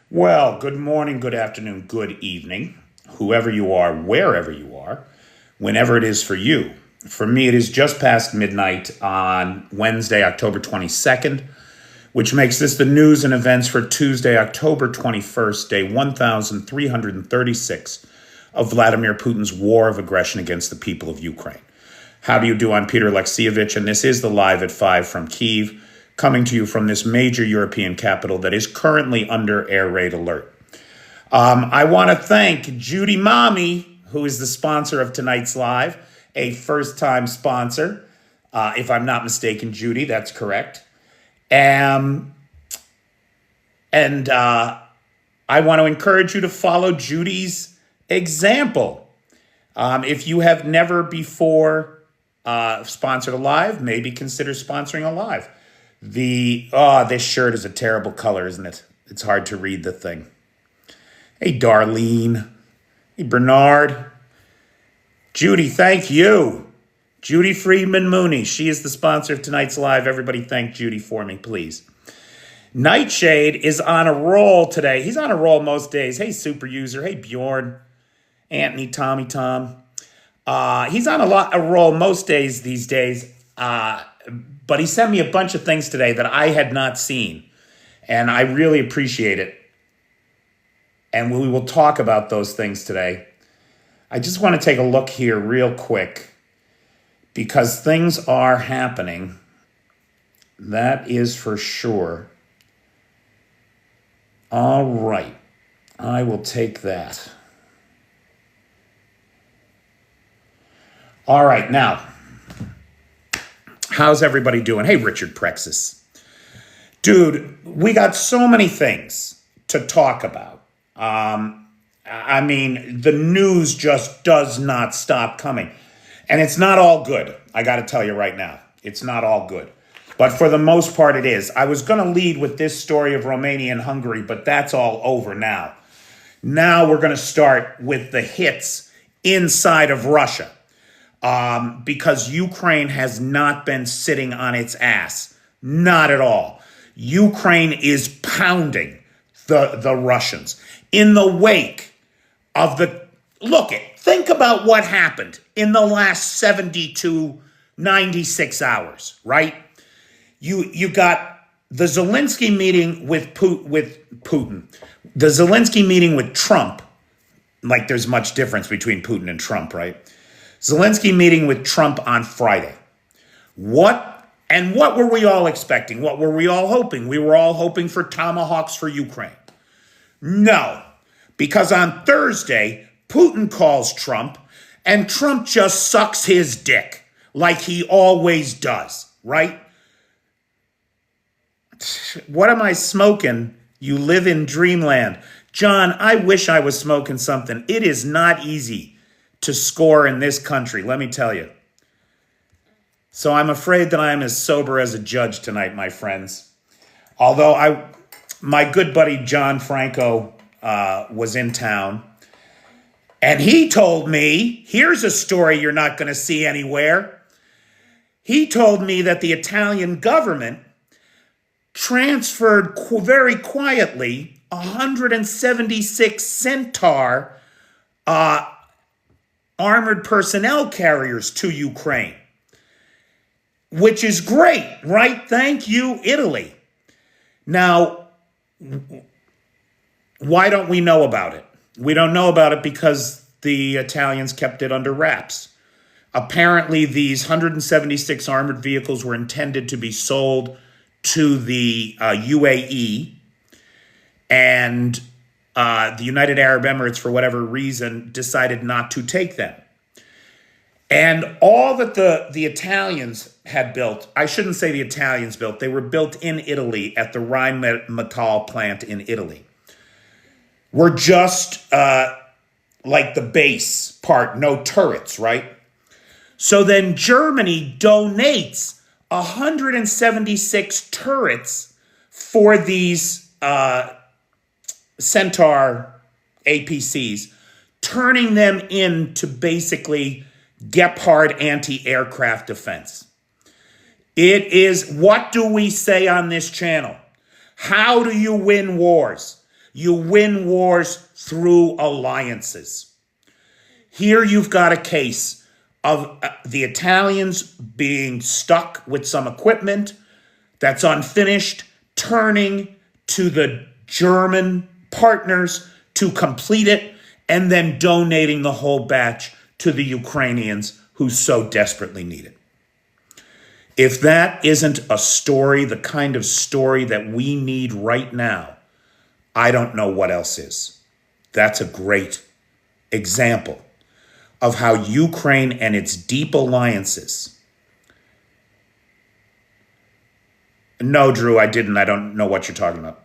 Well, good morning, good afternoon, good evening, whoever you are, wherever you are, whenever it is for you. For me, it is just past midnight on Wednesday, October 22nd, which makes this the news and events for Tuesday, October 21st, day 1336 of Vladimir Putin's war of aggression against the people of Ukraine. How do you do? I'm Peter Alexievich, and this is the Live at 5 from Kyiv, coming to you from this major European capital that is currently under air raid alert. I want to thank Judy Mommy, who is the sponsor of tonight's live, a first-time sponsor. If I'm not mistaken, Judy, that's correct. And I want to encourage you to follow Judy's example. If you have never before sponsored a live, maybe consider sponsoring a live. This shirt is a terrible color, isn't it? It's hard to read the thing. Hey, Darlene. Hey, Bernard. Judy, thank you. Judy Friedman Mooney. She is the sponsor of tonight's live. Everybody thank Judy for me, please. Nightshade is on a roll today. He's on a roll most days. Hey, super user. Hey, Bjorn. Anthony, Tommy, Tom. He's on a roll most days these days. But he sent me a bunch of things today that I had not seen, and I really appreciate it. And we will talk about those things today. I just want to take a look here real quick because things are happening. That is for sure. All right. I will take that. All right. Now, how's everybody doing? Hey, Richard Prexis. Dude, we got so many things to talk about. I mean, the news just does not stop coming. And it's not all good. I got to tell you right now. It's not all good. But for the most part, it is. I was going to lead with this story of Romania and Hungary, but that's all over now. Now we're going to start with the hits inside of Russia. Because Ukraine has not been sitting on its ass. Not at all. Ukraine is pounding the Russians. In the wake of think about what happened in the last 72, 96 hours, right? You got the Zelensky meeting with Putin. The Zelensky meeting with Trump. Like there's much difference between Putin and Trump, right? Zelensky meeting with Trump on Friday. What were we all expecting? What were we all hoping? We were all hoping for tomahawks for Ukraine. No, because on Thursday, Putin calls Trump, and Trump just sucks his dick like he always does, right? What am I smoking? You live in dreamland. John, I wish I was smoking something. It is not easy to score in this country, let me tell you. So I'm afraid that I am as sober as a judge tonight, my friends. Although my good buddy John Franco was in town, and he told me, here's a story you're not going to see anywhere. He told me that the Italian government transferred very quietly 176 Centaur armored personnel carriers to Ukraine, which is great, right? Thank you, Italy. Now, why don't we know about it? We don't know about it because the Italians kept it under wraps. Apparently, these 176 armored vehicles were intended to be sold to the UAE, and the United Arab Emirates, for whatever reason, decided not to take them. And all that the Italians had built, I shouldn't say the Italians built, they were built in Italy at the Rheinmetall plant in Italy, were just like the base part, no turrets, right? So then Germany donates 176 turrets for these Centaur APCs, turning them into basically Gepard anti-aircraft defense. It is, what do we say on this channel? How do you win wars? You win wars through alliances. Here you've got a case of the Italians being stuck with some equipment that's unfinished, turning to the German partners to complete it, and then donating the whole batch to the Ukrainians who so desperately need it. If that isn't a story, the kind of story that we need right now, I don't know what else is. That's a great example of how Ukraine and its deep alliances. No, Drew, I didn't. I don't know what you're talking about.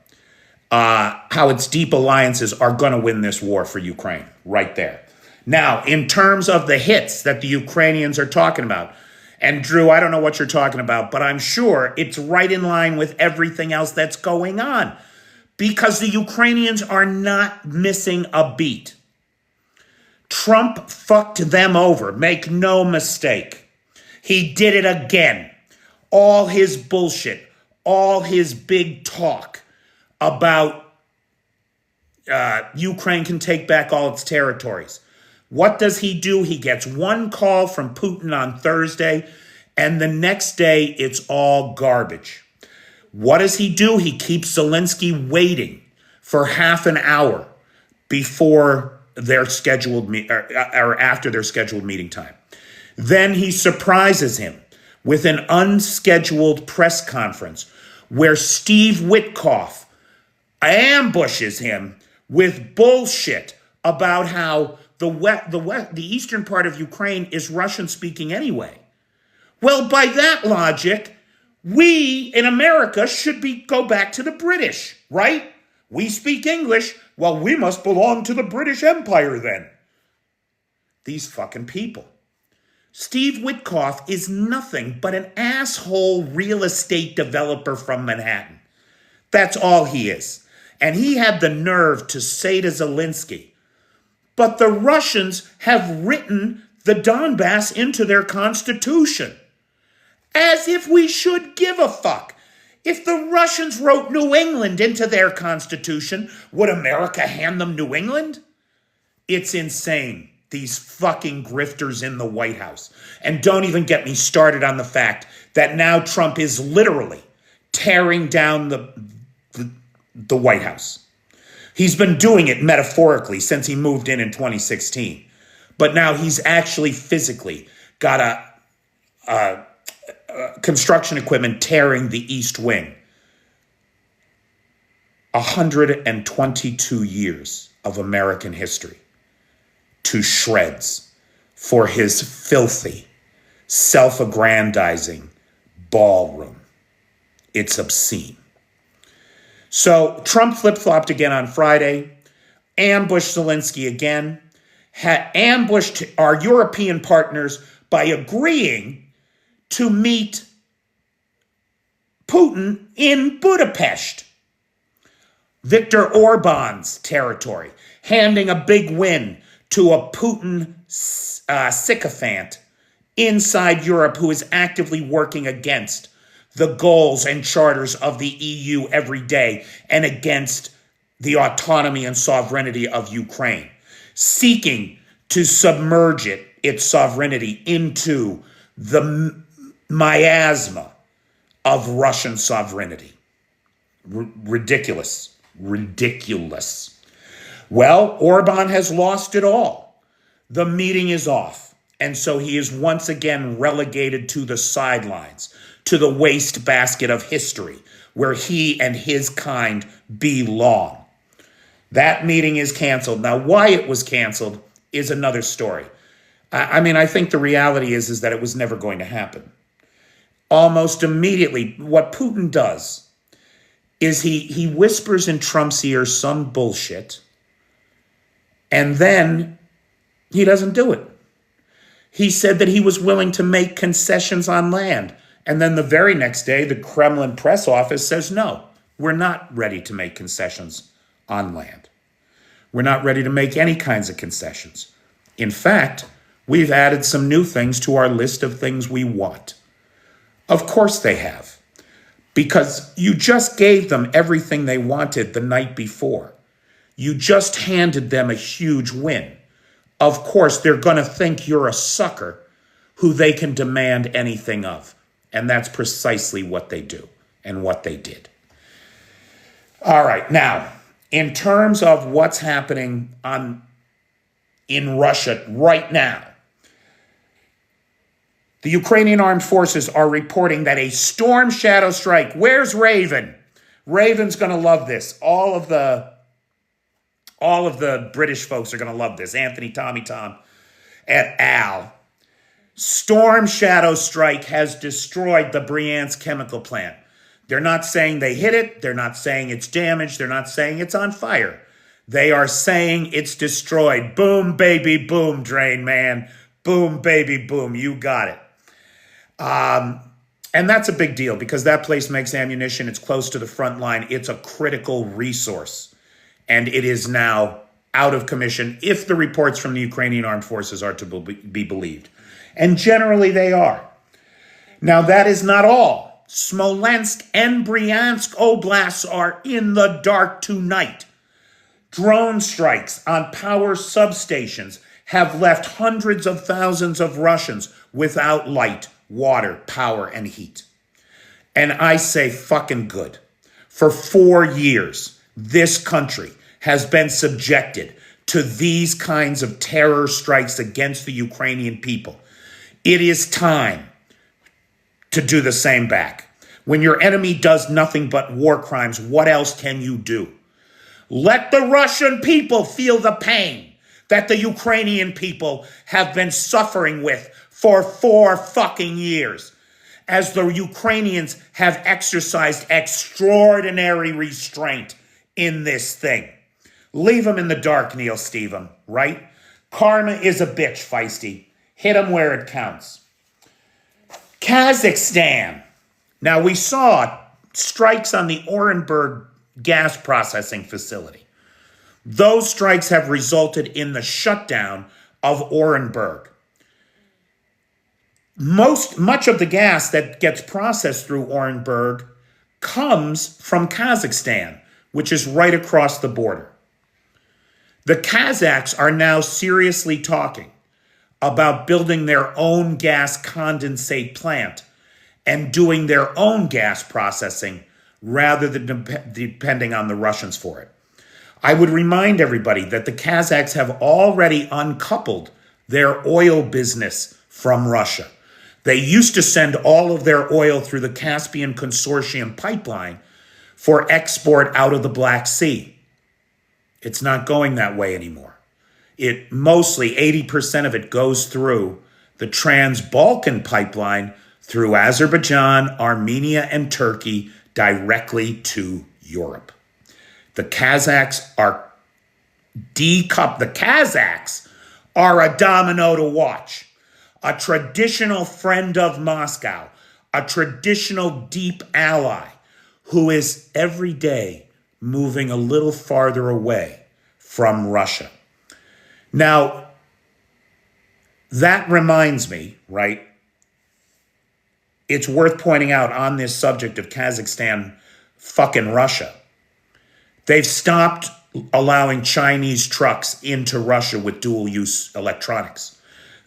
How its deep alliances are going to win this war for Ukraine, right there. Now, in terms of the hits that the Ukrainians are talking about, and Drew, I don't know what you're talking about, but I'm sure it's right in line with everything else that's going on, because the Ukrainians are not missing a beat. Trump fucked them over, make no mistake. He did it again. All his bullshit, all his big talk about Ukraine can take back all its territories. What does he do? He gets one call from Putin on Thursday, and the next day it's all garbage. What does he do? He keeps Zelensky waiting for half an hour before their scheduled or after their scheduled meeting time. Then he surprises him with an unscheduled press conference where Steve Witkoff ambushes him with bullshit about how the eastern part of Ukraine is Russian speaking anyway. Well, by that logic, we in America should go back to the British, right? We speak English. Well, we must belong to the British Empire then. These fucking people. Steve Witkoff is nothing but an asshole real estate developer from Manhattan. That's all he is. And he had the nerve to say to Zelensky, but the Russians have written the Donbass into their constitution. As if we should give a fuck. If the Russians wrote New England into their constitution, would America hand them New England? It's insane. These fucking grifters in the White House. And don't even get me started on the fact that now Trump is literally tearing down the White House. He's been doing it metaphorically since he moved in 2016. But now he's actually physically got a construction equipment tearing the East Wing. 122 years of American history to shreds for his filthy, self-aggrandizing ballroom. It's obscene. So Trump flip-flopped again on Friday, ambushed Zelensky again, had ambushed our European partners by agreeing to meet Putin in Budapest, Viktor Orban's territory, handing a big win to a Putin sycophant inside Europe who is actively working against the goals and charters of the EU every day and against the autonomy and sovereignty of Ukraine, seeking to submerge its sovereignty into the miasma of Russian sovereignty. Ridiculous. Well, Orban has lost it all. The meeting is off. And so he is once again relegated to the sidelines, to the wastebasket of history, where he and his kind belong. That meeting is canceled. Now, why it was canceled is another story. I think the reality is that it was never going to happen. Almost immediately, what Putin does is he whispers in Trump's ear some bullshit, and then he doesn't do it. He said that he was willing to make concessions on land, and then the very next day, the Kremlin press office says, no, we're not ready to make concessions on land. We're not ready to make any kinds of concessions. In fact, we've added some new things to our list of things we want. Of course they have, because you just gave them everything they wanted the night before. You just handed them a huge win. Of course, they're going to think you're a sucker who they can demand anything of. And that's precisely what they do and what they did. All right. Now, in terms of what's happening in Russia right now, the Ukrainian armed forces are reporting that a storm shadow strike. Where's Raven? Raven's going to love this. All of the British folks are going to love this. Anthony, Tommy, Tom, et al. Storm shadow strike has destroyed the Bryansk chemical plant. They're not saying they hit it. They're not saying it's damaged. They're not saying it's on fire. They are saying it's destroyed. Boom, baby, boom, Drain Man. Boom, baby, boom. You got it. And that's a big deal because that place makes ammunition. It's close to the front line. It's a critical resource. And it is now out of commission if the reports from the Ukrainian armed forces are to be believed. And generally they are. Now, that is not all. Smolensk and Bryansk oblasts are in the dark tonight. Drone strikes on power substations have left hundreds of thousands of Russians without light, water, power, and heat. And I say fucking good. For 4 years, this country has been subjected to these kinds of terror strikes against the Ukrainian people. It is time to do the same back. When your enemy does nothing but war crimes, what else can you do? Let the Russian people feel the pain that the Ukrainian people have been suffering with for 4 fucking years, as the Ukrainians have exercised extraordinary restraint in this thing. Leave them in the dark, Neil Stephen, right? Karma is a bitch, Feisty. Hit them where it counts. Kazakhstan. Now, we saw strikes on the Orenburg gas processing facility. Those strikes have resulted in the shutdown of Orenburg. Much of the gas that gets processed through Orenburg comes from Kazakhstan, which is right across the border. The Kazakhs are now seriously talking about building their own gas condensate plant and doing their own gas processing rather than depending on the Russians for it. I would remind everybody that the Kazakhs have already uncoupled their oil business from Russia. They used to send all of their oil through the Caspian Consortium pipeline for export out of the Black Sea. It's not going that way anymore. It mostly, 80% of it goes through the Trans-Balkan pipeline through Azerbaijan, Armenia, and Turkey directly to Europe. The Kazakhs are decoupled. The Kazakhs are a domino to watch. A traditional friend of Moscow, a traditional deep ally who is every day moving a little farther away from Russia. Now, that reminds me, right? It's worth pointing out on this subject of Kazakhstan, fucking Russia. They've stopped allowing Chinese trucks into Russia with dual-use electronics.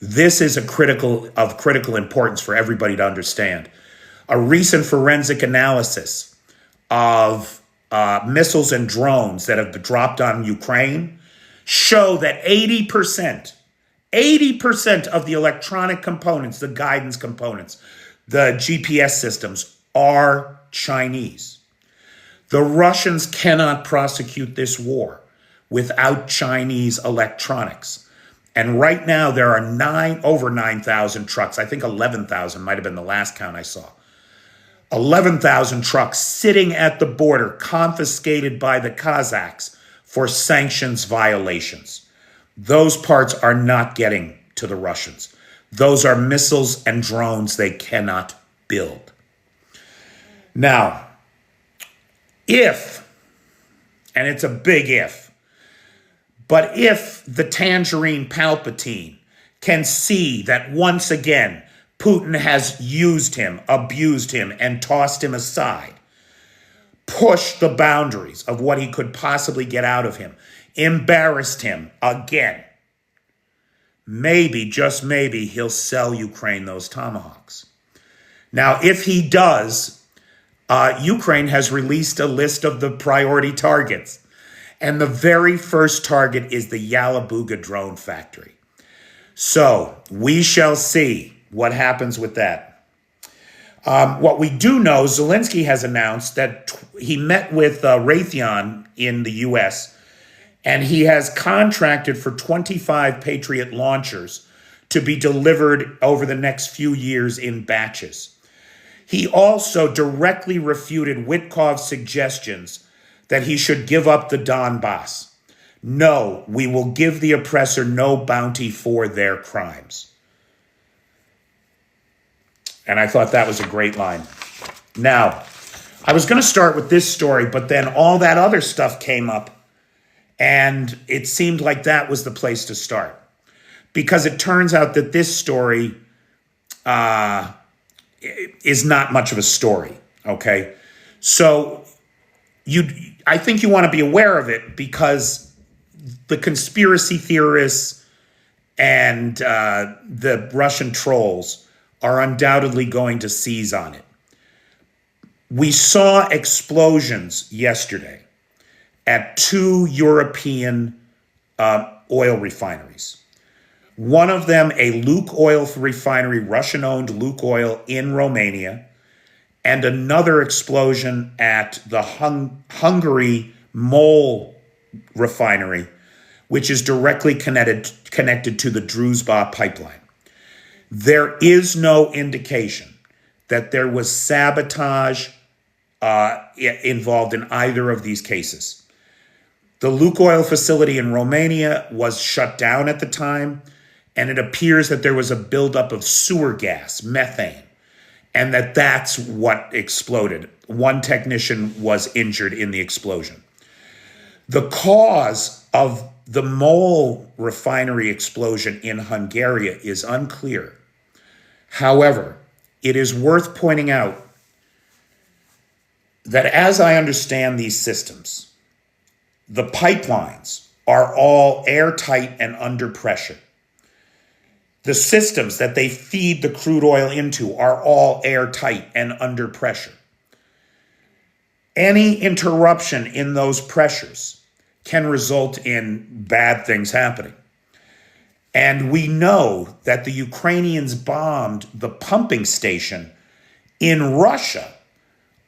This is of critical importance for everybody to understand. A recent forensic analysis of missiles and drones that have been dropped on Ukraine show that 80% of the electronic components, the guidance components, the GPS systems are Chinese. The Russians cannot prosecute this war without Chinese electronics. And right now there are over 9,000 trucks. I think 11,000 might have been the last count I saw. 11,000 trucks sitting at the border, confiscated by the Kazakhs for sanctions violations. Those parts are not getting to the Russians. Those are missiles and drones they cannot build. Now, if, and it's a big if, but if the Tangerine Palpatine can see that once again Putin has used him, abused him, and tossed him aside, pushed the boundaries of what he could possibly get out of him, embarrassed him again, maybe, just maybe, he'll sell Ukraine those Tomahawks. Now, if he does, Ukraine has released a list of the priority targets. And the very first target is the Yalabuga drone factory. So we shall see what happens with that. What we do know, Zelensky has announced that he met with Raytheon in the U.S., and he has contracted for 25 Patriot launchers to be delivered over the next few years in batches. He also directly refuted Witkov's suggestions that he should give up the Donbass. No, we will give the oppressor no bounty for their crimes. And I thought that was a great line. Now, I was going to start with this story, but then all that other stuff came up, and it seemed like that was the place to start. Because it turns out that this story is not much of a story, okay? So I think you want to be aware of it because the conspiracy theorists and the Russian trolls are undoubtedly going to seize on it. We saw explosions yesterday at 2 European oil refineries. One of them, a Lukoil refinery, Russian-owned Lukoil in Romania, and another explosion at the Hungary MOL refinery, which is directly connected to the Druzhba pipeline. There is no indication that there was sabotage involved in either of these cases. The Lukoil facility in Romania was shut down at the time, and it appears that there was a buildup of sewer gas, methane, and that's what exploded. One technician was injured in the explosion. The cause of the MOL refinery explosion in Hungary is unclear. However, it is worth pointing out that as I understand these systems, the pipelines are all airtight and under pressure. The systems that they feed the crude oil into are all airtight and under pressure. Any interruption in those pressures can result in bad things happening. And we know that the Ukrainians bombed the pumping station in Russia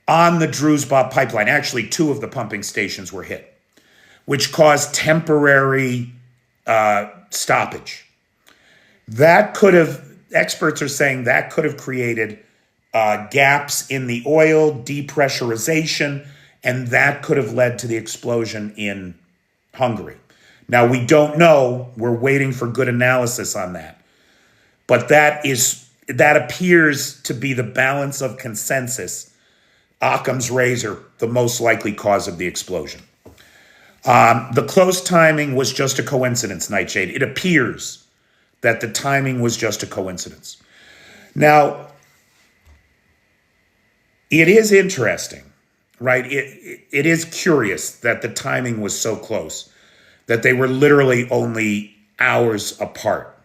on the Druzhba pipeline. Actually, 2 of the pumping stations were hit, which caused temporary stoppage. That could have, experts are saying that could have created gaps in the oil, depressurization, and that could have led to the explosion in Hungary. Now, we don't know. We're waiting for good analysis on that. But that appears to be the balance of consensus, Occam's razor, the most likely cause of the explosion. The close timing was just a coincidence, Nightshade. It appears that the timing was just a coincidence. Now, it is interesting, right? It is curious that the timing was so close, that they were literally only hours apart.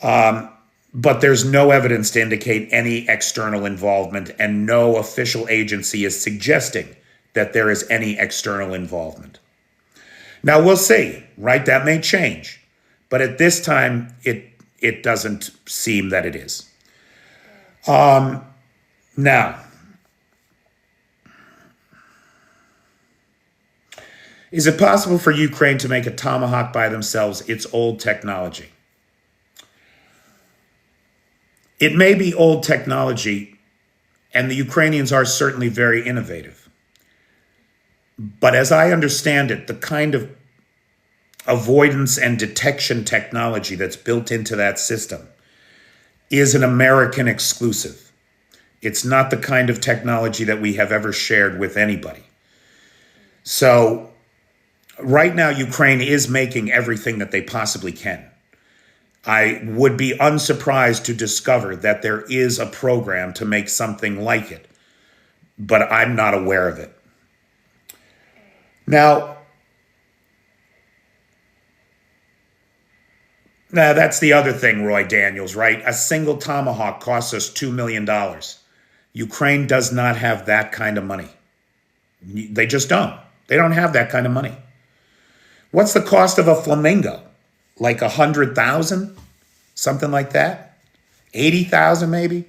But there's no evidence to indicate any external involvement, and no official agency is suggesting that there is any external involvement. Now, we'll see, right? That may change. But at this time, it doesn't seem that it is. Now, is it possible for Ukraine to make a Tomahawk by themselves? It's old technology. It may be old technology, and the Ukrainians are certainly very innovative. But as I understand it, the kind of avoidance and detection technology that's built into that system is an American exclusive. It's not the kind of technology that we have ever shared with anybody. So right now, Ukraine is making everything that they possibly can. I would be unsurprised to discover that there is a program to make something like it but I'm not aware of it. Now, that's the other thing, Roy Daniels, right? A single Tomahawk costs us $2 million. Ukraine does not have that kind of money. They just don't. They don't have that kind of money. What's the cost of a flamingo? Like 100,000? Something like that? 80,000 maybe?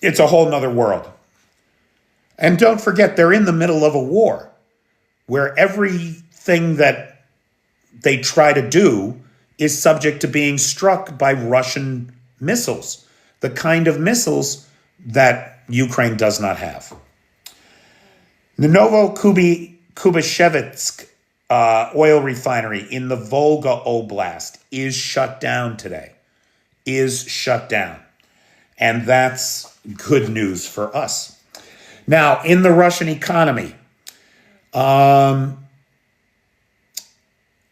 It's a whole nother world. And don't forget, they're in the middle of a war where everything that they try to do is subject to being struck by Russian missiles, the kind of missiles that Ukraine does not have. The Novokubashevsk oil refinery in the Volga Oblast is shut down today, And that's good news for us. Now, in the Russian economy, the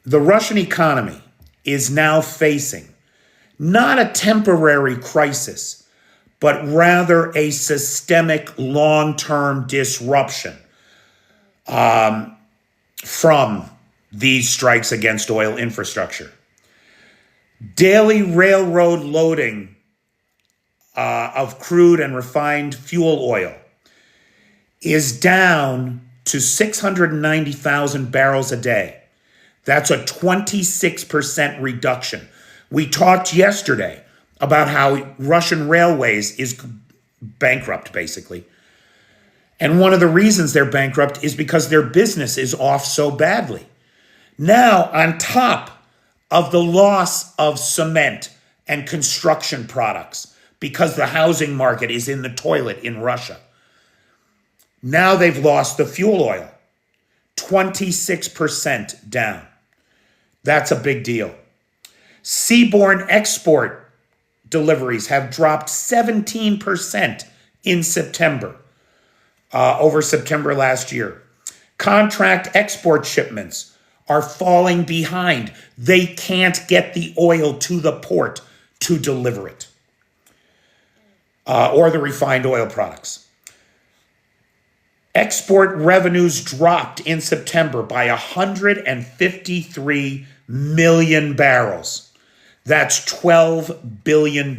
Russian economy is now facing not a temporary crisis, but rather a systemic long-term disruption from these strikes against oil infrastructure. Daily railroad loading of crude and refined fuel oil is down to 690,000 barrels a day. That's a 26% reduction. We talked yesterday about how Russian Railways is bankrupt, basically. And one of the reasons they're bankrupt is because their business is off so badly. Now, on top of the loss of cement and construction products, because the housing market is in the toilet in Russia, now they've lost the fuel oil, 26% down. That's a big deal. Seaborne export deliveries have dropped 17% in September, over September last year. Contract export shipments are falling behind. They can't get the oil to the port to deliver it, or the refined oil products. Export revenues dropped in September by 153 million barrels. That's $12 billion.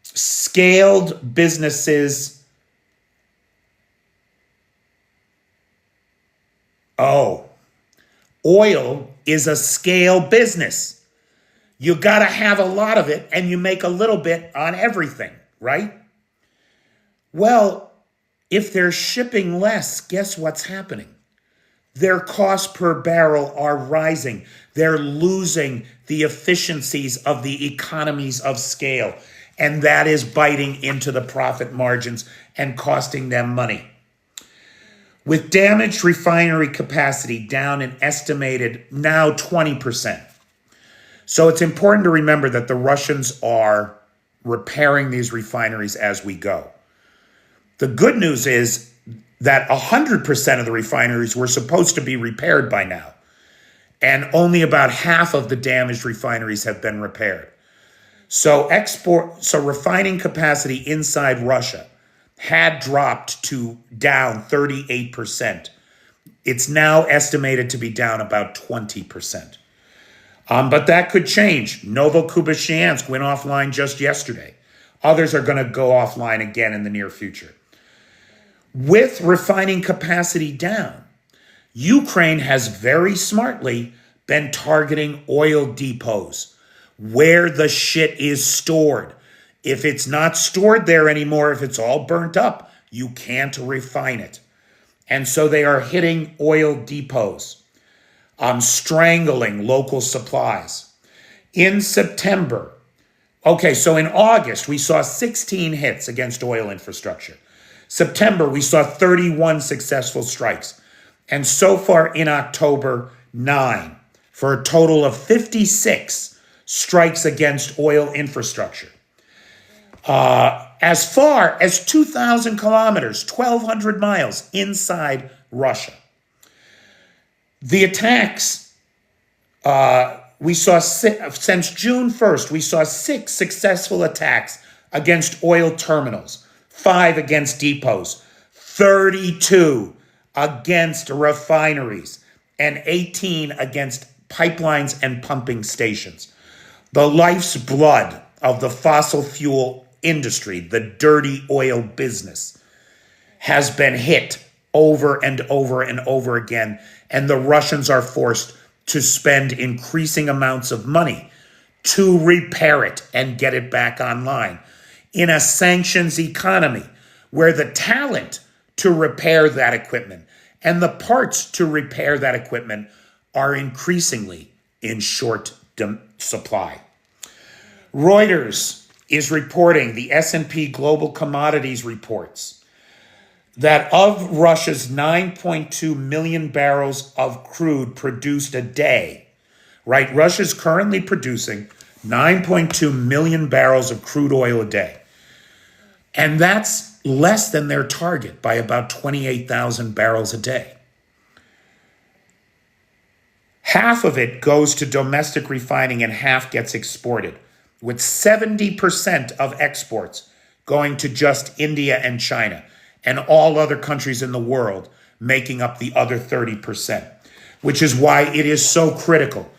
Scaled businesses. Oil is a scale business. You got to have a lot of it, and you make a little bit on everything, right? Well, if they're shipping less, guess what's happening? Their costs per barrel are rising. They're losing the efficiencies of the economies of scale, and that is biting into the profit margins and costing them money. With damaged refinery capacity down an estimated now 20%. So it's important to remember that the Russians are repairing these refineries as we go. The good news is that 100% of the refineries were supposed to be repaired by now, and only about half of the damaged refineries have been repaired. So refining capacity inside Russia had dropped to down 38%. It's now estimated to be down about 20%. But that could change. Novokubashevsk went offline just yesterday. Others are going to go offline again in the near future. With refining capacity down, Ukraine has very smartly been targeting oil depots where the shit is stored. If it's not stored there anymore, if it's all burnt up, you can't refine it. And so they are hitting oil depots, strangling local supplies. In September, so in August, we saw 16 hits against oil infrastructure. September, we saw 31 successful strikes. And so far in October, 9, for a total of 56 strikes against oil infrastructure. As far as 2,000 kilometers, 1,200 miles inside Russia. The attacks, we saw since June 1st, we saw 6 successful attacks against oil terminals, 5 against depots, 32 against refineries, and 18 against pipelines and pumping stations. The life's blood of the fossil fuel industry, the dirty oil business, has been hit over and over and over again, and the Russians are forced to spend increasing amounts of money to repair it and get it back online in a sanctions economy where the talent to repair that equipment and the parts to repair that equipment are increasingly in short supply. Reuters is reporting, the S&P Global Commodities reports, that of Russia's 9.2 million barrels of crude produced a day, right? Russia's currently producing 9.2 million barrels of crude oil a day. And that's less than their target by about 28,000 barrels a day. Half of it goes to domestic refining and half gets exported, with 70% of exports going to just India and China, and all other countries in the world making up the other 30%, which is why it is so critical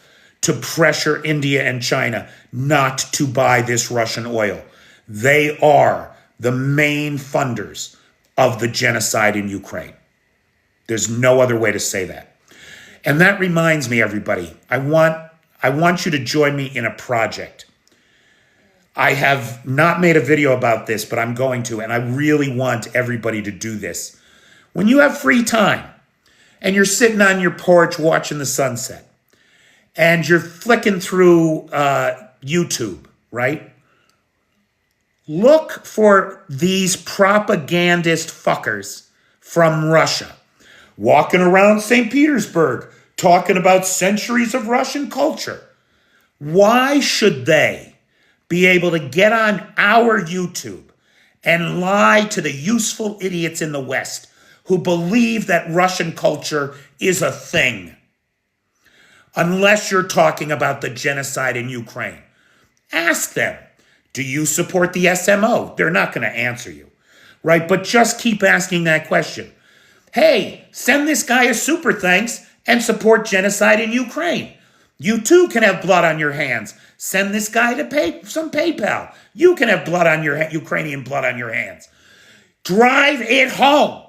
to pressure India and China not to buy this Russian oil. They are the main funders of the genocide in Ukraine. There's no other way to say that. And that reminds me, everybody, I want you to join me in a project. I have not made a video about this, but I'm going to, and I really want everybody to do this. When you have free time and you're sitting on your porch watching the sunset and you're flicking through YouTube, right? Look for these propagandist fuckers from Russia walking around St. Petersburg talking about centuries of Russian culture. Why should they be able to get on our YouTube and lie to the useful idiots in the West who believe that Russian culture is a thing? Unless you're talking about the genocide in Ukraine. Ask them, do you support the SMO? They're not going to answer you, right? But just keep asking that question. Hey, send this guy a super thanks and support genocide in Ukraine. You too can have blood on your hands. Send this guy to pay some PayPal. You can have blood on your Ukrainian blood on your hands. Drive it home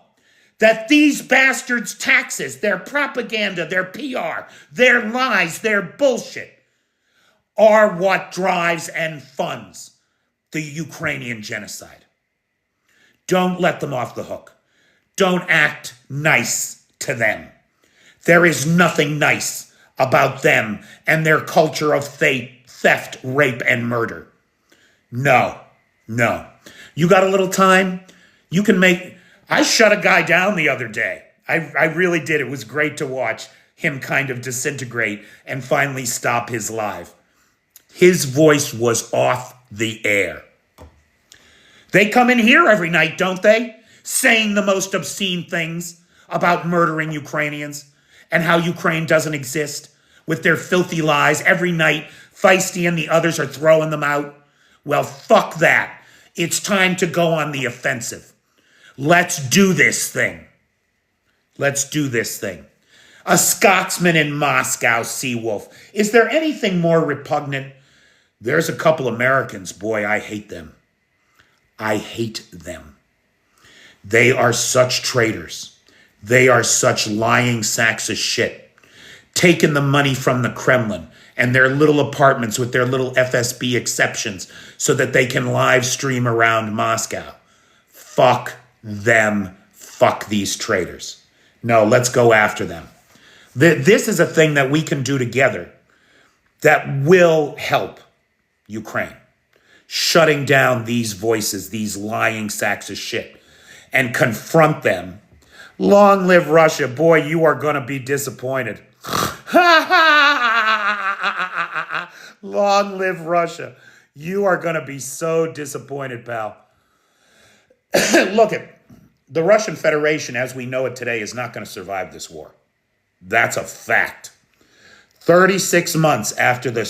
that these bastards' taxes, their propaganda, their PR, their lies, their bullshit are what drives and funds the Ukrainian genocide. Don't let them off the hook. Don't act nice to them. There is nothing nice about them and their culture of theft, rape, and murder. No. You got a little time? You can make... I shut a guy down the other day. I really did. It was great to watch him kind of disintegrate and finally stop his live. His voice was off the air. They come in here every night, don't they? Saying the most obscene things about murdering Ukrainians and how Ukraine doesn't exist with their filthy lies. Every night, Feisty and the others are throwing them out. Well, fuck that. It's time to go on the offensive. Let's do this thing. Let's do this thing. A Scotsman in Moscow, Seawolf. Is there anything more repugnant? There's a couple Americans. Boy, I hate them. I hate them. They are such traitors. They are such lying sacks of shit. Taking the money from the Kremlin and their little apartments with their little FSB exceptions so that they can live stream around Moscow. Fuck them. Fuck these traitors. No, let's go after them. This is a thing that we can do together that will help Ukraine. Shutting down these voices, these lying sacks of shit, and confront them. Long live Russia. Boy, you are going to be disappointed. Long live Russia. You are going to be so disappointed, pal. Look, the Russian Federation, as we know it today, is not going to survive this war. That's a fact. 36 months after the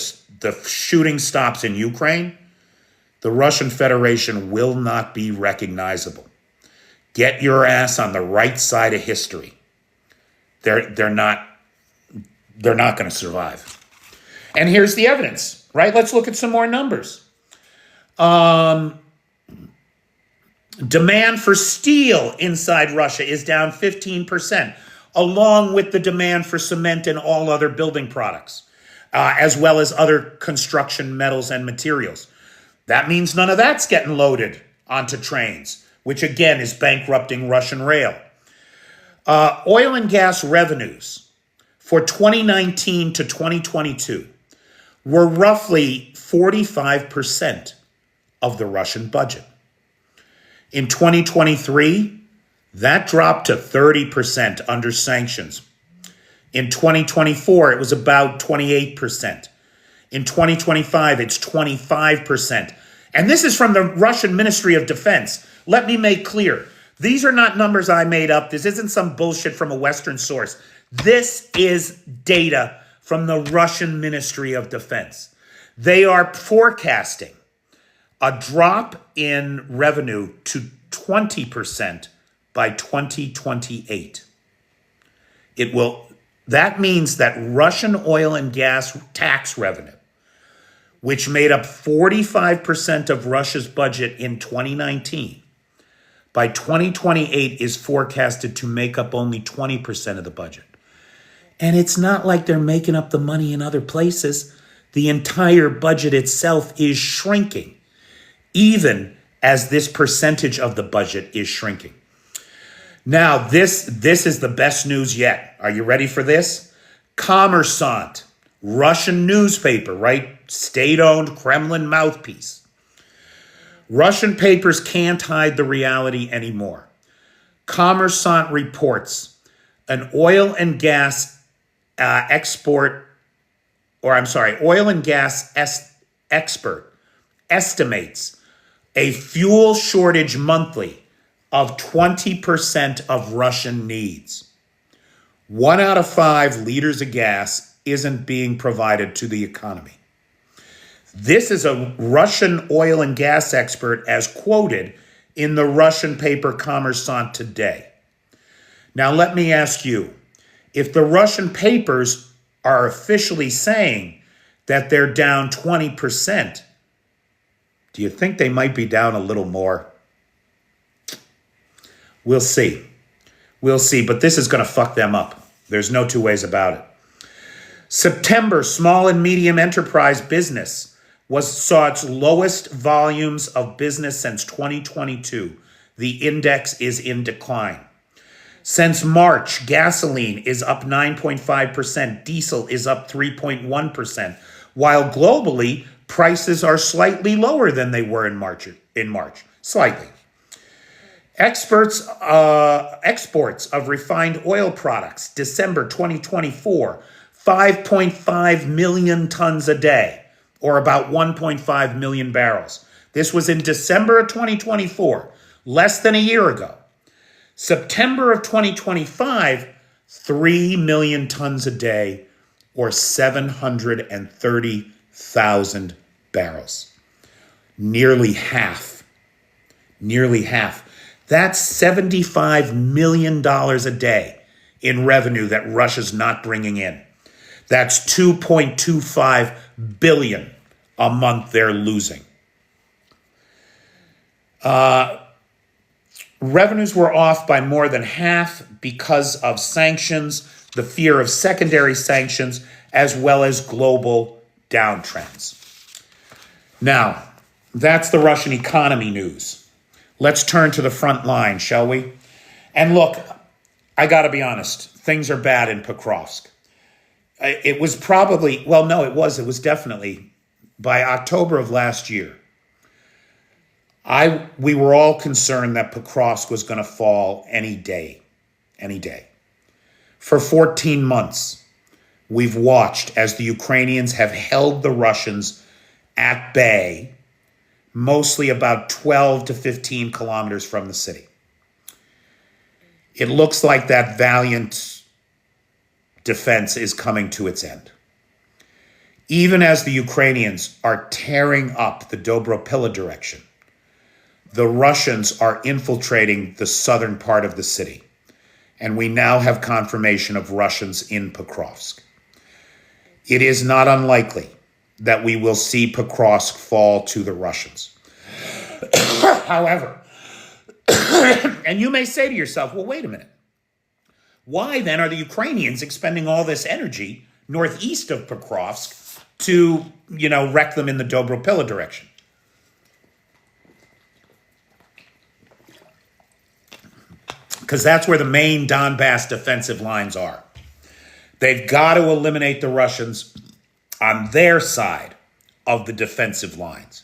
shooting stops in Ukraine, the Russian Federation will not be recognizable. Get your ass on the right side of history. They're not going to survive. And here's the evidence, right? Let's look at some more numbers. Demand for steel inside Russia is down 15%, along with the demand for cement and all other building products, as well as other construction metals and materials. That means none of that's getting loaded onto trains, which again is bankrupting Russian rail. Oil and gas revenues for 2019 to 2022 were roughly 45% of the Russian budget. In 2023, that dropped to 30% under sanctions. In 2024, it was about 28%. In 2025, it's 25%. And this is from the Russian Ministry of Defense. Let me make clear, these are not numbers I made up. This isn't some bullshit from a Western source. This is data from the Russian Ministry of Defense. They are forecasting a drop in revenue to 20% by 2028. That means that Russian oil and gas tax revenue, which made up 45% of Russia's budget in 2019, by 2028 is forecasted to make up only 20% of the budget. And it's not like they're making up the money in other places. The entire budget itself is shrinking, even as this percentage of the budget is shrinking. Now, this is the best news yet. Are you ready for this? Kommersant, Russian newspaper, right? State-owned Kremlin mouthpiece. Russian papers can't hide the reality anymore. Kommersant reports an oil and gas expert estimates a fuel shortage monthly of 20% of Russian needs. 1 out of 5 liters of gas isn't being provided to the economy. This is a Russian oil and gas expert as quoted in the Russian paper Kommersant today. Now let me ask you, if the Russian papers are officially saying that they're down 20%, do you think they might be down a little more? We'll see. We'll see, but this is going to fuck them up. There's no two ways about it. September, small and medium enterprise business saw its lowest volumes of business since 2022. The index is in decline. Since March, gasoline is up 9.5%, diesel is up 3.1%, while globally, prices are slightly lower than they were in March, slightly. Exports of refined oil products, December 2024, 5.5 million tons a day, or about 1.5 million barrels. This was in December of 2024, less than a year ago. September of 2025, 3 million tons a day, or 730,000 barrels. Nearly half. That's $75 million a day in revenue that Russia's not bringing in. That's $2.25 billion a month they're losing. Revenues were off by more than half because of sanctions, the fear of secondary sanctions, as well as global downtrends. Now, that's the Russian economy news. Let's turn to the front line, shall we? And look, I got to be honest, things are bad in Pokrovsk. It was definitely by October of last year. We were all concerned that Pokrovsk was going to fall any day. For 14 months, we've watched as the Ukrainians have held the Russians at bay, mostly about 12 to 15 kilometers from the city. It looks like that valiant defense is coming to its end. Even as the Ukrainians are tearing up the Dobropilla direction, the Russians are infiltrating the southern part of the city. And we now have confirmation of Russians in Pokrovsk. It is not unlikely that we will see Pokrovsk fall to the Russians. However, and you may say to yourself, well, wait a minute. Why then are the Ukrainians expending all this energy northeast of Pokrovsk to, wreck them in the Dobropilla direction? Because that's where the main Donbass defensive lines are. They've got to eliminate the Russians on their side of the defensive lines.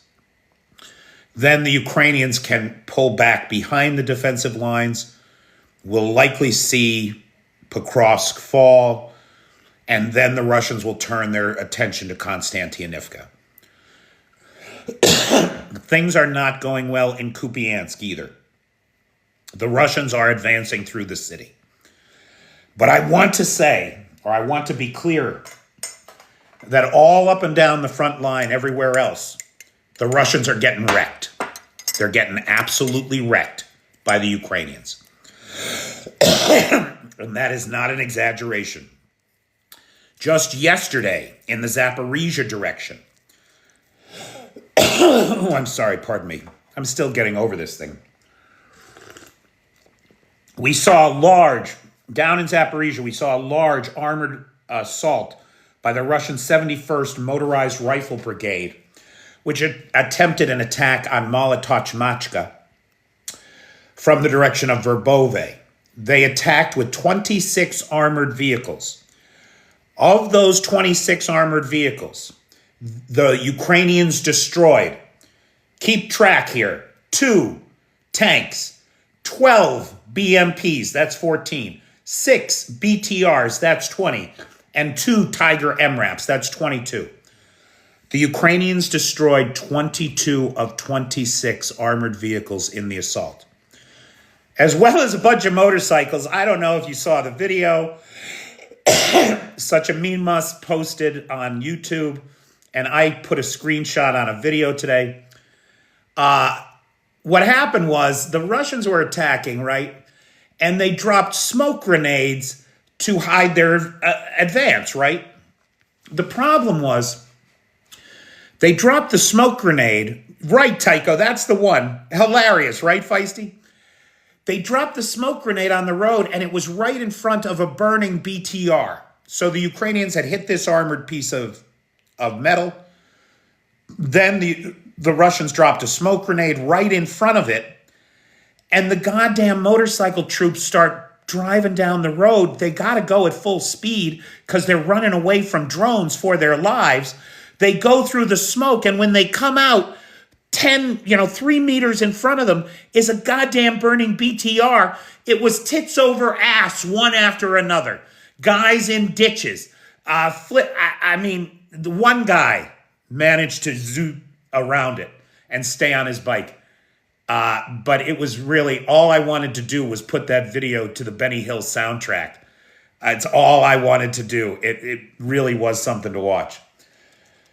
Then the Ukrainians can pull back behind the defensive lines. We'll likely see Pokrovsk fall, and then the Russians will turn their attention to Konstantinivka. Things are not going well in Kupiansk either. The Russians are advancing through the city. But I want to say, or I want to be clear, that all up and down the front line, everywhere else, the Russians are getting wrecked. They're getting absolutely wrecked by the Ukrainians. And that is not an exaggeration. Just yesterday, in the Zaporizhia direction, I'm sorry, pardon me. I'm still getting over this thing. We saw down in Zaporizhia, we saw a large armored assault by the Russian 71st Motorized Rifle Brigade, which attempted an attack on Molotochmachka from the direction of Verbove. They attacked with 26 armored vehicles. Of those 26 armored vehicles, the Ukrainians destroyed, keep track here, 2 tanks, 12 BMPs, that's 14, 6 BTRs, that's 20, and 2 Tiger MRAPs, that's 22. The Ukrainians destroyed 22 of 26 armored vehicles in the assault, as well as a bunch of motorcycles. I don't know if you saw the video. Such a meme must posted on YouTube, and I put a screenshot on a video today. What happened was the Russians were attacking, right? And they dropped smoke grenades to hide their advance, right? The problem was they dropped the smoke grenade. Right, Tycho, that's the one. Hilarious, right, Feisty? They dropped the smoke grenade on the road, and it was right in front of a burning BTR. So the Ukrainians had hit this armored piece of metal. Then the Russians dropped a smoke grenade right in front of it, and the goddamn motorcycle troops start driving down the road. They got to go at full speed because they're running away from drones for their lives. They go through the smoke, and when they come out, 3 meters in front of them is a goddamn burning BTR. It was tits over ass, one after another. Guys in ditches. The one guy managed to zoom around it and stay on his bike. But it was really, all I wanted to do was put that video to the Benny Hill soundtrack. It's all I wanted to do. It really was something to watch.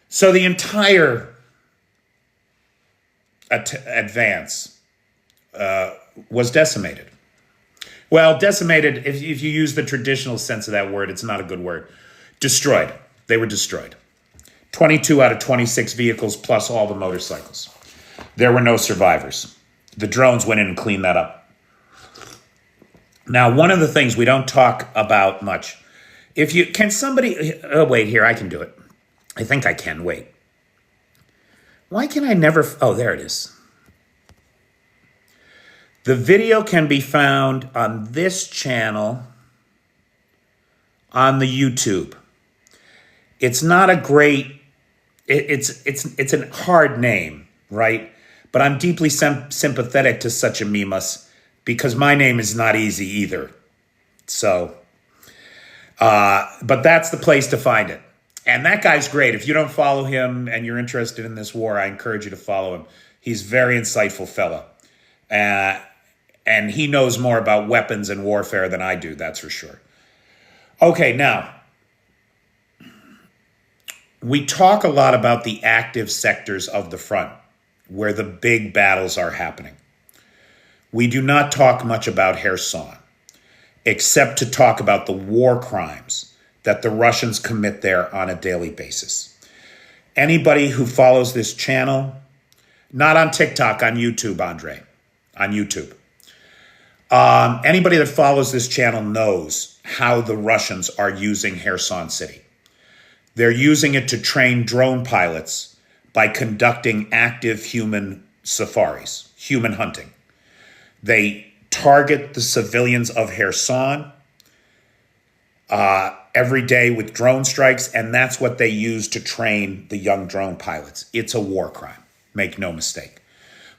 So the entire advance was decimated. Well, decimated, if you use the traditional sense of that word, it's not a good word. Destroyed. They were destroyed. 22 out of 26 vehicles plus all the motorcycles. There were no survivors. The drones went in and cleaned that up. Now, one of the things we don't talk about much, wait here, I can do it. I think I can, wait. Why can I never, there it is. The video can be found on this channel on the YouTube. It's not a great, it's a hard name, right? But I'm deeply sympathetic to such a memus because my name is not easy either. So, but that's the place to find it. And that guy's great. If you don't follow him and you're interested in this war, I encourage you to follow him. He's a very insightful fella. And he knows more about weapons and warfare than I do, that's for sure. Okay, now, We talk a lot about the active sectors of the front, where the big battles are happening. We do not talk much about Kherson, except to talk about the war crimes that the Russians commit there on a daily basis. Anybody who follows this channel, not on TikTok, on YouTube, Andre, on YouTube. Anybody that follows this channel knows how the Russians are using Kherson City. They're using it to train drone pilots by conducting active human safaris, human hunting. They target the civilians of Kherson every day with drone strikes, and that's what they use to train the young drone pilots. It's a war crime, make no mistake.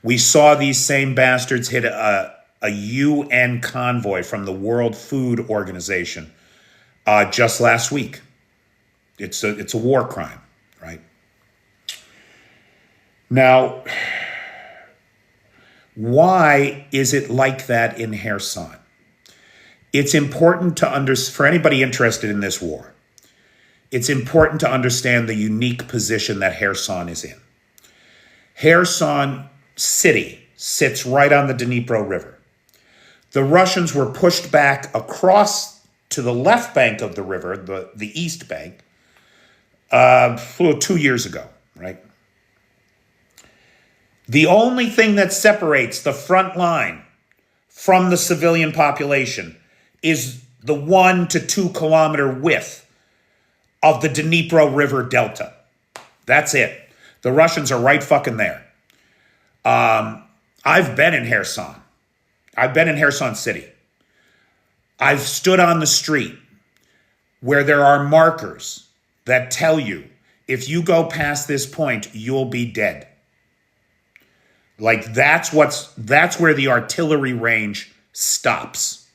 We saw these same bastards hit a UN convoy from the World Food Organization just last week. It's a war crime, right? Now, why is it like that in Kherson? It's important to for anybody interested in this war, it's important to understand the unique position that Kherson is in. Kherson City sits right on the Dnipro River. The Russians were pushed back across to the left bank of the river, the east bank, 2 years ago, right? The only thing that separates the front line from the civilian population is the 1 to 2 kilometer width of the Dnipro River Delta. That's it. The Russians are right fucking there. I've been in Kherson. I've been in Kherson City. I've stood on the street where there are markers that tell you if you go past this point, you'll be dead. Like that's where the artillery range stops.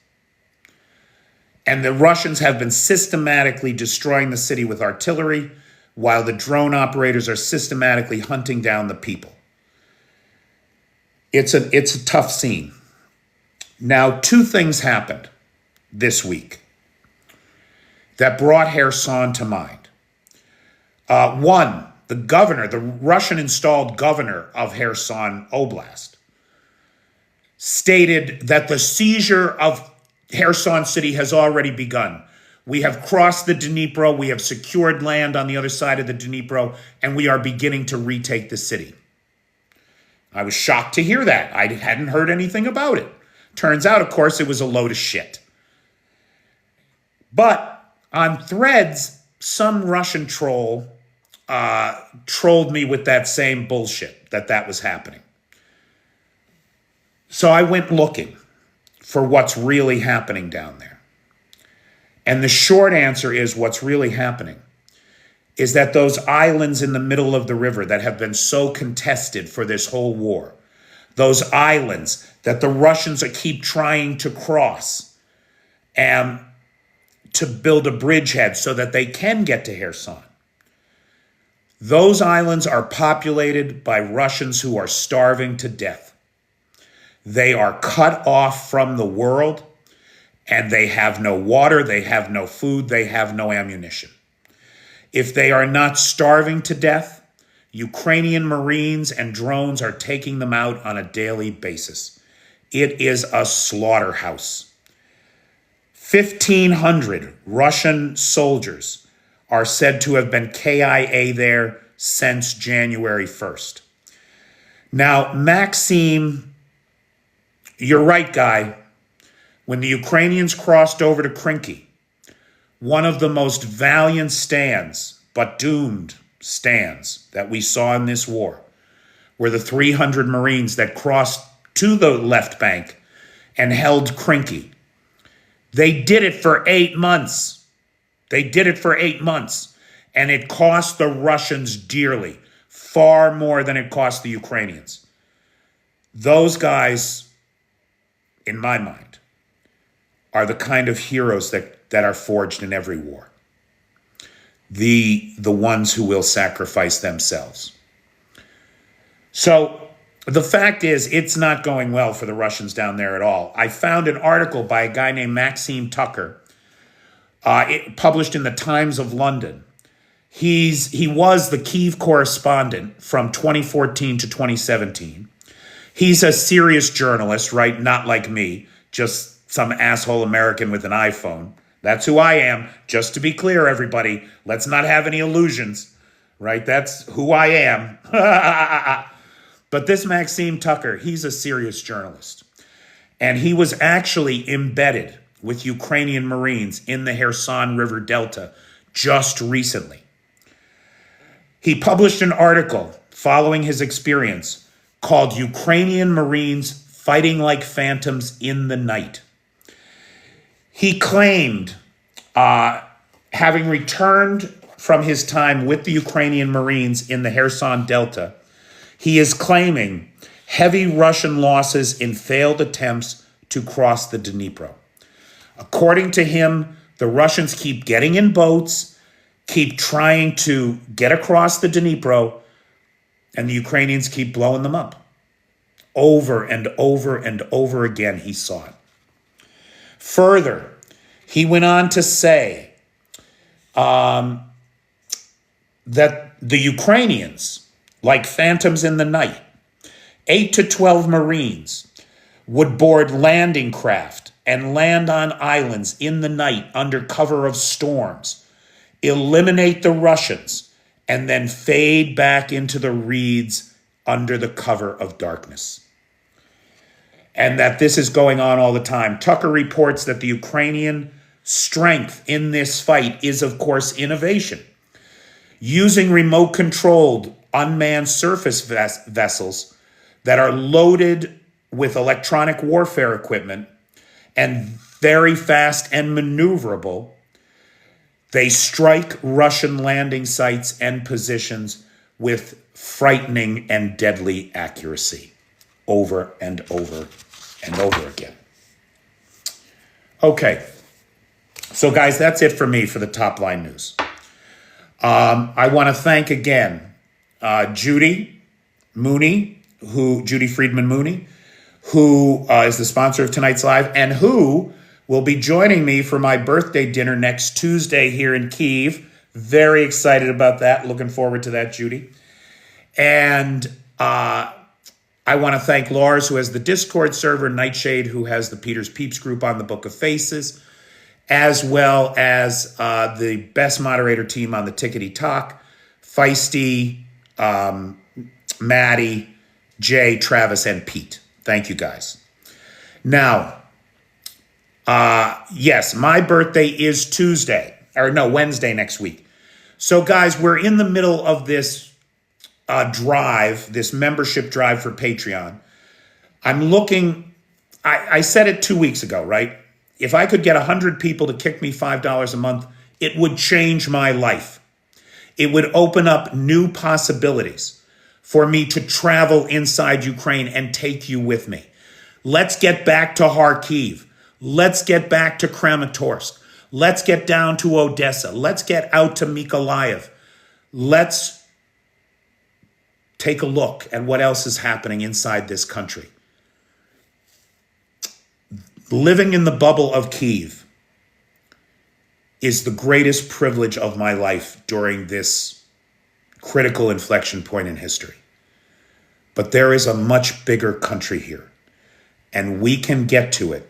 And the Russians have been systematically destroying the city with artillery while the drone operators are systematically hunting down the people. It's a tough scene. Now, 2 things happened this week that brought Kherson to mind. One, the Russian installed governor of Kherson Oblast, stated that the seizure of Kherson City has already begun. We have crossed the Dnipro, we have secured land on the other side of the Dnipro, and we are beginning to retake the city. I was shocked to hear that. I hadn't heard anything about it. Turns out, of course, it was a load of shit. But on Threads, some Russian troll trolled me with that same bullshit that was happening. So I went looking for what's really happening down there. And the short answer is what's really happening is that those islands in the middle of the river that have been so contested for this whole war, those islands that the Russians keep trying to cross and to build a bridgehead so that they can get to Kherson. Those islands are populated by Russians who are starving to death. They are cut off from the world, and they have no water, they have no food, they have no ammunition. If they are not starving to death, Ukrainian Marines and drones are taking them out on a daily basis. It is a slaughterhouse. 1,500 Russian soldiers are said to have been KIA there since January 1st. Now, Maxim, you're right, guy. When the Ukrainians crossed over to Krinky, one of the most valiant stands, but doomed stands that we saw in this war, were the 300 Marines that crossed to the left bank and held Krinky. They did it for 8 months. They did it for 8 months, and it cost the Russians dearly, far more than it cost the Ukrainians. Those guys, in my mind, are the kind of heroes that are forged in every war. The ones who will sacrifice themselves. So the fact is, it's not going well for the Russians down there at all. I found an article by a guy named Maxime Tucker, published in the Times of London. He was the Kyiv correspondent from 2014 to 2017. He's a serious journalist, right? Not like me, just some asshole American with an iPhone. That's who I am. Just to be clear, everybody, let's not have any illusions, right? That's who I am. But this Maxime Tucker, he's a serious journalist. And he was actually embedded with Ukrainian Marines in the Kherson River Delta just recently. He published an article following his experience called Ukrainian Marines Fighting Like Phantoms in the Night. He claimed, having returned from his time with the Ukrainian Marines in the Kherson Delta, he is claiming heavy Russian losses in failed attempts to cross the Dnipro. According to him, the Russians keep getting in boats, keep trying to get across the Dnipro, and the Ukrainians keep blowing them up. Over and over and over again, he saw it. Further, he went on to say that the Ukrainians, like phantoms in the night, 8 to 12 Marines would board landing craft and land on islands in the night under cover of storms, eliminate the Russians, and then fade back into the reeds under the cover of darkness. And that this is going on all the time. Tucker reports that the Ukrainian strength in this fight is, of course, innovation. Using remote-controlled unmanned surface vessels that are loaded with electronic warfare equipment and very fast and maneuverable, they strike Russian landing sites and positions with frightening and deadly accuracy over and over and over again. Okay, so guys, that's it for me for the top line news. I want to thank again Judy Friedman Mooney, who is the sponsor of tonight's live, and who will be joining me for my birthday dinner next Tuesday here in Kyiv. Very excited about that. Looking forward to that, Judy. And I want to thank Lars, who has the Discord server, Nightshade, who has the Peter's Peeps group on the Book of Faces, as well as the best moderator team on the Tickety Talk, Feisty, Maddie, Jay, Travis, and Pete. Thank you, guys. Now, yes, my birthday is Wednesday next week. So, guys, we're in the middle of this drive, this membership drive for Patreon. I'm looking, I said it 2 weeks ago, right? If I could get 100 people to kick me $5 a month, it would change my life. It would open up new possibilities for me to travel inside Ukraine and take you with me. Let's get back to Kharkiv. Let's get back to Kramatorsk. Let's get down to Odessa. Let's get out to Mykolaiv. Let's take a look at what else is happening inside this country. Living in the bubble of Kyiv is the greatest privilege of my life during this critical inflection point in history. But there is a much bigger country here, and we can get to it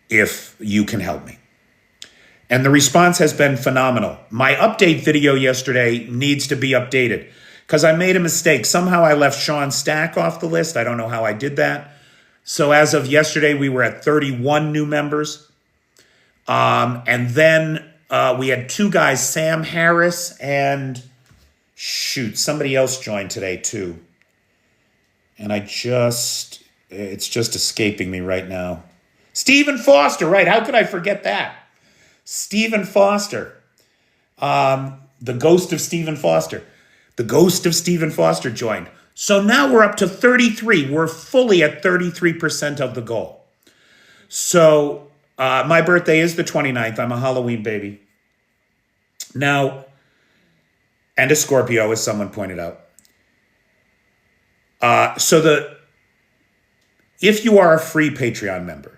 if you can help me. And the response has been phenomenal. My update video yesterday needs to be updated because I made a mistake. Somehow I left Sean Stack off the list. I don't know how I did that. So as of yesterday, we were at 31 new members. And then we had two guys, Sam Harris and somebody else joined today too. And it's just escaping me right now. Stephen Foster, right? How could I forget that? Stephen Foster, the ghost of Stephen Foster. The ghost of Stephen Foster joined. So now we're up to 33. We're fully at 33% of the goal. So my birthday is the 29th. I'm a Halloween baby. Now, and a Scorpio, as someone pointed out. If you are a free Patreon member,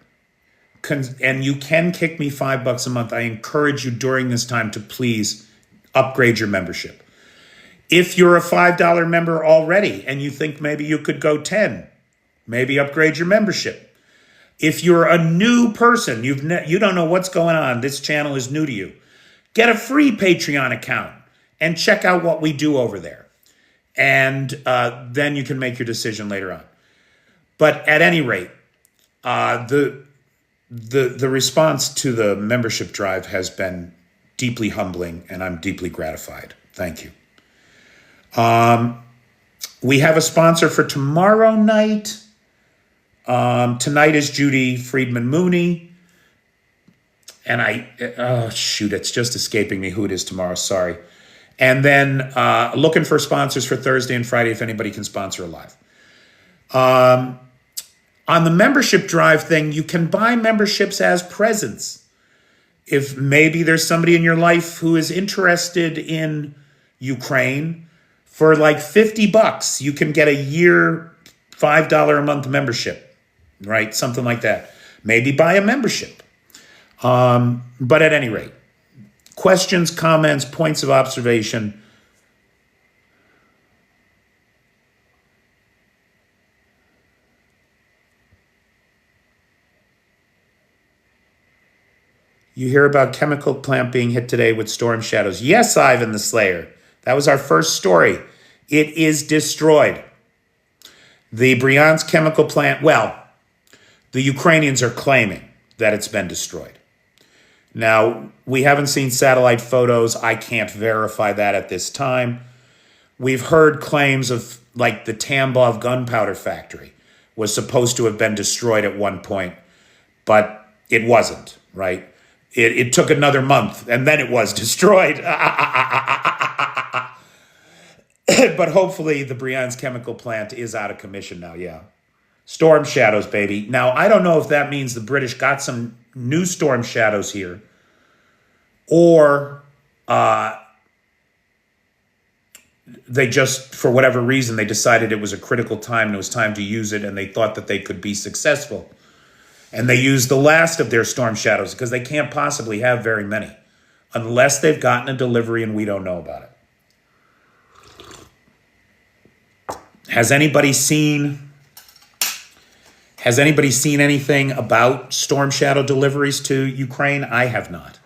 and you can kick me $5 a month, I encourage you during this time to please upgrade your membership. If you're a $5 member already and you think maybe you could go 10, maybe upgrade your membership. If you're a new person, you don't know what's going on, this channel is new to you, get a free Patreon account and check out what we do over there. And then you can make your decision later on. But at any rate, the response to the membership drive has been deeply humbling, and I'm deeply gratified. Thank you. We have a sponsor for tomorrow night. Tonight is Judy Friedman Mooney. And it's just escaping me who it is tomorrow. Sorry. And then looking for sponsors for Thursday and Friday if anybody can sponsor a live. On the membership drive thing, you can buy memberships as presents. If maybe there's somebody in your life who is interested in Ukraine, for like $50, you can get a year, $5 a month membership, right? Something like that. Maybe buy a membership. But at any rate, questions, comments, points of observation. You hear about chemical plant being hit today with storm shadows. Yes, Ivan the Slayer. That was our first story. It is destroyed. The Bryansk chemical plant, well, the Ukrainians are claiming that it's been destroyed. Now, we haven't seen satellite photos. I can't verify that at this time. We've heard claims of, like, the Tambov gunpowder factory was supposed to have been destroyed at one point, but it wasn't, right? It took another month, and then it was destroyed. But hopefully the Bryansk chemical plant is out of commission now, yeah. Storm shadows, baby. Now, I don't know if that means the British got some new storm shadows here, or they just, for whatever reason, they decided it was a critical time and it was time to use it, and they thought that they could be successful. And they used the last of their storm shadows because they can't possibly have very many unless they've gotten a delivery and we don't know about it. Has anybody seen anything about storm shadow deliveries to Ukraine? I have not.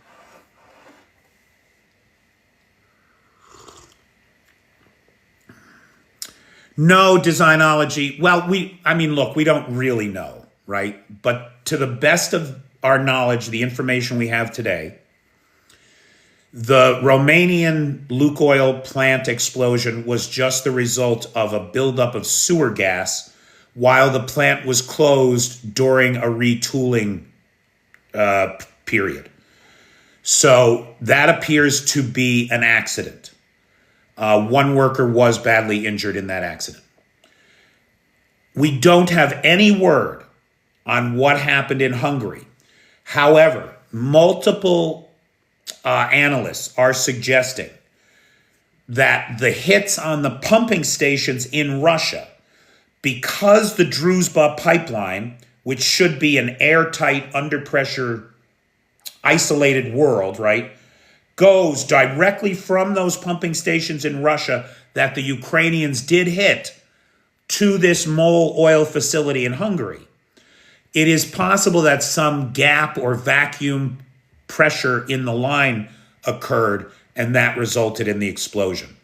No, Designology. Well, we don't really know, right? But to the best of our knowledge, the information we have today, the Romanian Lukoil plant explosion was just the result of a buildup of sewer gas while the plant was closed during a retooling period. So that appears to be an accident. One worker was badly injured in that accident. We don't have any word on what happened in Hungary. However, multiple analysts are suggesting that the hits on the pumping stations in Russia, because the Druzhba pipeline, which should be an airtight, under pressure, isolated world, right, goes directly from those pumping stations in Russia that the Ukrainians did hit to this mole oil facility in Hungary. It is possible that some gap or vacuum pressure in the line occurred, and that resulted in the explosion.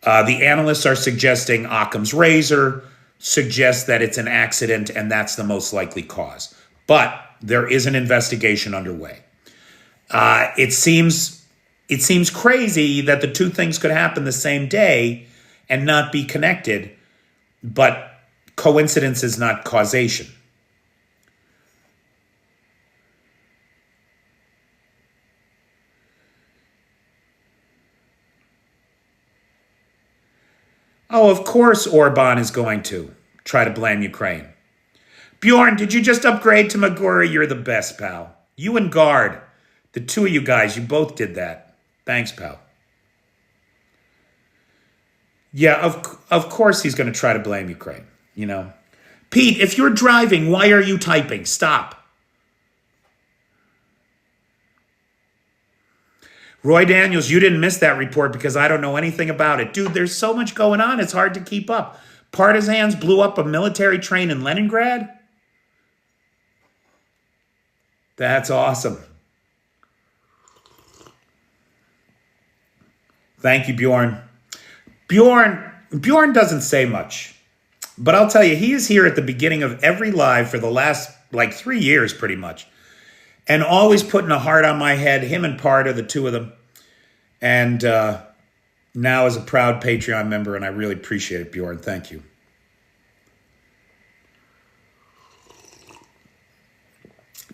The analysts are suggesting Occam's razor, suggests that it's an accident, and that's the most likely cause. But there is an investigation underway. It seems crazy that the two things could happen the same day and not be connected, but coincidence is not causation. Oh, of course Orban is going to try to blame Ukraine. Bjorn, did you just upgrade to Magura? You're the best, pal. You and Guard, the two of you guys, you both did that. Thanks, pal. Yeah, of course he's going to try to blame Ukraine, you know. Pete, if you're driving, why are you typing? Stop. Roy Daniels, you didn't miss that report because I don't know anything about it. Dude, there's so much going on, it's hard to keep up. Partisans blew up a military train in Leningrad? That's awesome. Thank you, Bjorn. Bjorn doesn't say much. But I'll tell you, he is here at the beginning of every live for the last, 3 years, pretty much. And always putting a heart on my head. Him and Part are the two of them. And now as a proud Patreon member, and I really appreciate it, Bjorn. Thank you.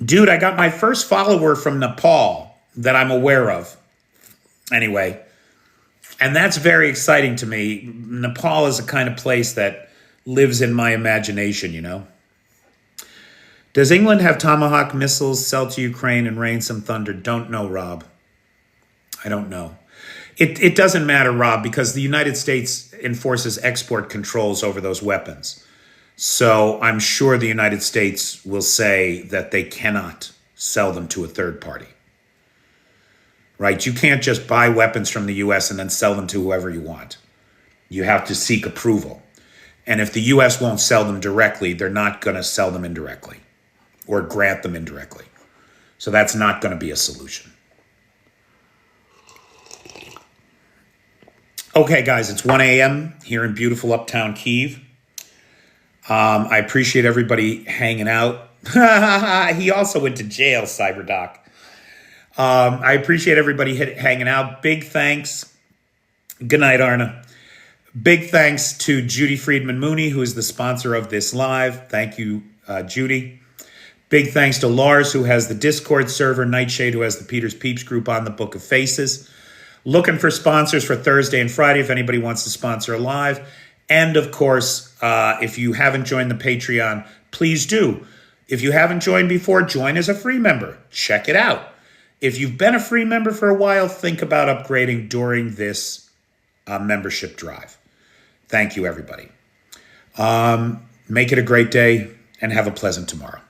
Dude, I got my first follower from Nepal that I'm aware of. Anyway, and that's very exciting to me. Nepal is a kind of place that lives in my imagination, you know? Does England have Tomahawk missiles, sell to Ukraine, and rain some thunder? Don't know, Rob. I don't know. It doesn't matter, Rob, because the United States enforces export controls over those weapons. So I'm sure the United States will say that they cannot sell them to a third party. Right? You can't just buy weapons from the U.S. and then sell them to whoever you want. You have to seek approval. And if the U.S. won't sell them directly, they're not going to sell them indirectly or grant them indirectly. So that's not going to be a solution. Okay, guys, it's 1 a.m. here in beautiful uptown Kyiv. I appreciate everybody hanging out. He also went to jail, CyberDoc. I appreciate everybody hanging out. Big thanks. Good night, Arna. Big thanks to Judy Friedman Mooney, who is the sponsor of this live. Thank you, Judy. Big thanks to Lars, who has the Discord server, Nightshade, who has the Peter's Peeps group on the Book of Faces. Looking for sponsors for Thursday and Friday if anybody wants to sponsor a live. And, of course, if you haven't joined the Patreon, please do. If you haven't joined before, join as a free member. Check it out. If you've been a free member for a while, think about upgrading during this membership drive. Thank you, everybody. Make it a great day and have a pleasant tomorrow.